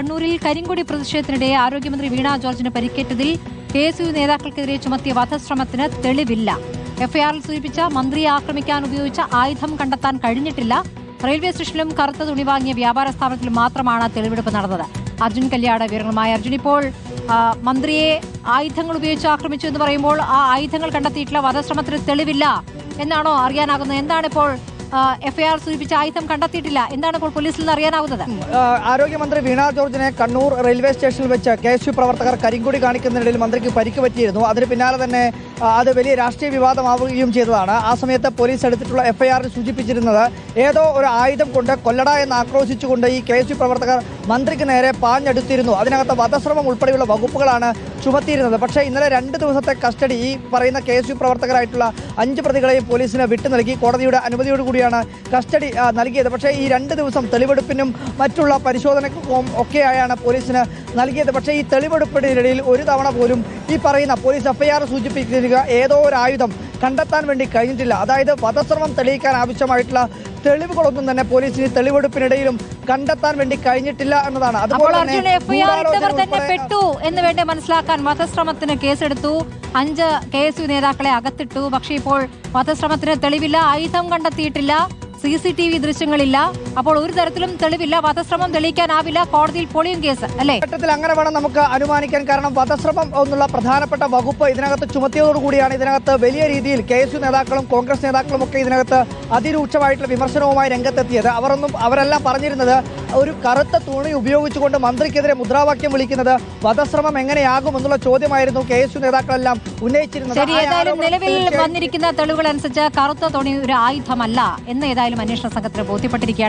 കണ്ണൂരിൽ കരിങ്കൊടി പ്രതിഷേധത്തിനിടെ ആരോഗ്യമന്ത്രി വീണ ജോർജിന് പരിക്കേറ്റതിൽ KSU നേതാക്കൾക്കെതിരെ ചുമത്തിയ വധശ്രമത്തിന് തെളിവില്ല. എഫ്ഐആറിൽ സൂചിപ്പിച്ച മന്ത്രിയെ ആക്രമിക്കാൻ ഉപയോഗിച്ച ആയുധം കണ്ടെത്താൻ കഴിഞ്ഞിട്ടില്ല. റെയിൽവേ സ്റ്റേഷനിലും കറുത്ത തുണി വാങ്ങിയ വ്യാപാര സ്ഥാപനത്തിലും മാത്രമാണ് തെളിവെടുപ്പ് നടന്നത്. അർജുൻ കല്യാട് വിവരങ്ങളുമായി. അർജുൻ, ഇപ്പോൾ മന്ത്രിയെ ആയുധങ്ങൾ ഉപയോഗിച്ച് ആക്രമിച്ചു എന്ന് പറയുമ്പോൾ ആ ആയുധങ്ങൾ കണ്ടെത്തിയിട്ടില്ല, വധശ്രമത്തിന് തെളിവില്ല എന്നാണോ അറിയാനാകുന്നത്? എന്താണിപ്പോൾ എഫ്ഐആർ സൂചിപ്പിച്ച ആയുധം കണ്ടെത്തിയിട്ടില്ല, എന്താണ് ഇപ്പോൾ പോലീസിൽ നിന്ന് അറിയാനാവുന്നത്? ആരോഗ്യമന്ത്രി വീണ ജോർജിനെ കണ്ണൂർ റെയിൽവേ സ്റ്റേഷനിൽ വെച്ച് KSU പ്രവർത്തകർ കരിങ്കൊടി കാണിക്കുന്നതിനിടയിൽ മന്ത്രിക്ക് പരിക്ക് പറ്റിയിരുന്നു. അതിന് പിന്നാലെ തന്നെ അത് വലിയ രാഷ്ട്രീയ വിവാദമാവുകയും ചെയ്തതാണ്. ആ സമയത്ത് പോലീസ് എടുത്തിട്ടുള്ള എഫ്ഐആറിൽ സൂചിപ്പിച്ചിരുന്നത് ഏതോ ഒരു ആയുധം കൊണ്ട് കൊല്ലട എന്ന് ആക്രോശിച്ചുകൊണ്ട് ഈ KSU പ്രവർത്തകർ മന്ത്രിക്ക് നേരെ പാഞ്ഞെടുത്തിരുന്നു. അതിനകത്ത് വധശ്രമം ഉൾപ്പെടെയുള്ള വകുപ്പുകളാണ് ചുമത്തിയിരുന്നത്. പക്ഷേ ഇന്നലെ 2 ദിവസത്തെ കസ്റ്റഡി ഈ പറയുന്ന KSU പ്രവർത്തകരായിട്ടുള്ള 5 പ്രതികളെയും പോലീസിന് വിട്ടു നൽകി. കോടതിയുടെ അനുമതിയോടുകൂടിയാണ് കസ്റ്റഡി നൽകിയത്. പക്ഷേ ഈ 2 ദിവസം തെളിവെടുപ്പിനും മറ്റുള്ള പരിശോധനയ്ക്കും ഒക്കെയായാണ് പോലീസിന് നൽകിയത്. പക്ഷേ ഈ തെളിവെടുപ്പിനിടയിൽ ഒരു തവണ പോലും ഈ പറയുന്ന പോലീസ് എഫ്ഐആർ സൂചിപ്പിച്ചിരിക്കുക ഏതോ ഒരു ആയുധം കണ്ടെത്താൻ വേണ്ടി കഴിഞ്ഞിട്ടില്ല. അതായത് വധശ്രമം തെളിയിക്കാൻ ആവശ്യമായിട്ടുള്ള തെളിവുകളൊന്നും തന്നെ പോലീസിന് തെളിവെടുപ്പിനിടയിലും കണ്ടെത്താൻ വേണ്ടി കഴിഞ്ഞിട്ടില്ല എന്നതാണ്. അതുപോലെ തന്നെ പെട്ടു എന്ന് വേണ്ടി മനസ്സിലാക്കാൻ വധശ്രമത്തിന് കേസെടുത്തു, 5 KSU നേതാക്കളെ അകത്തിട്ടു. പക്ഷേ ഇപ്പോൾ വധശ്രമത്തിന് തെളിവില്ല, ആയുധം കണ്ടെത്തിയിട്ടില്ല, CCTV ദൃശ്യങ്ങളില്ല. അപ്പോൾ ഒരു തരത്തിലും തെളിവില്ല, വധശ്രമം തെളിയിക്കാനാവില്ല, കോടതിയിൽ പൊളിയും കേസ് അല്ലേ? ഘട്ടത്തിൽ അങ്ങനെ വേണം നമുക്ക് അനുമാനിക്കാൻ. കാരണം വധശ്രമം എന്നുള്ള പ്രധാനപ്പെട്ട വകുപ്പ് ഇതിനകത്ത് ചുമത്തിയതോടുകൂടിയാണ് ഇതിനകത്ത് വലിയ രീതിയിൽ KSU നേതാക്കളും കോൺഗ്രസ് നേതാക്കളും ഒക്കെ ഇതിനകത്ത് അതിരൂക്ഷമായിട്ടുള്ള വിമർശനവുമായി രംഗത്തെത്തിയത്. അവരെല്ലാം പറഞ്ഞിരുന്നത് ഒരു കറുത്ത തുണി ഉപയോഗിച്ചുകൊണ്ട് മന്ത്രിക്കെതിരെ മുദ്രാവാക്യം വിളിക്കുന്നത് വധശ്രമം എങ്ങനെയാകും എന്നുള്ള ചോദ്യമായിരുന്നു KSU നേതാക്കളെല്ലാം ഉന്നയിച്ചിരുന്നത്. ശരി, ഏതായാലും നിലവിൽ വന്നിരിക്കുന്ന തെളിവുകൾ അനുസരിച്ച് കറുത്ത തുണി ഒരു ആയുധമല്ല എന്ന് ഏതായാലും അന്വേഷണ സംഘത്തിന് ബോധ്യപ്പെട്ടിരിക്കുകയാണ്.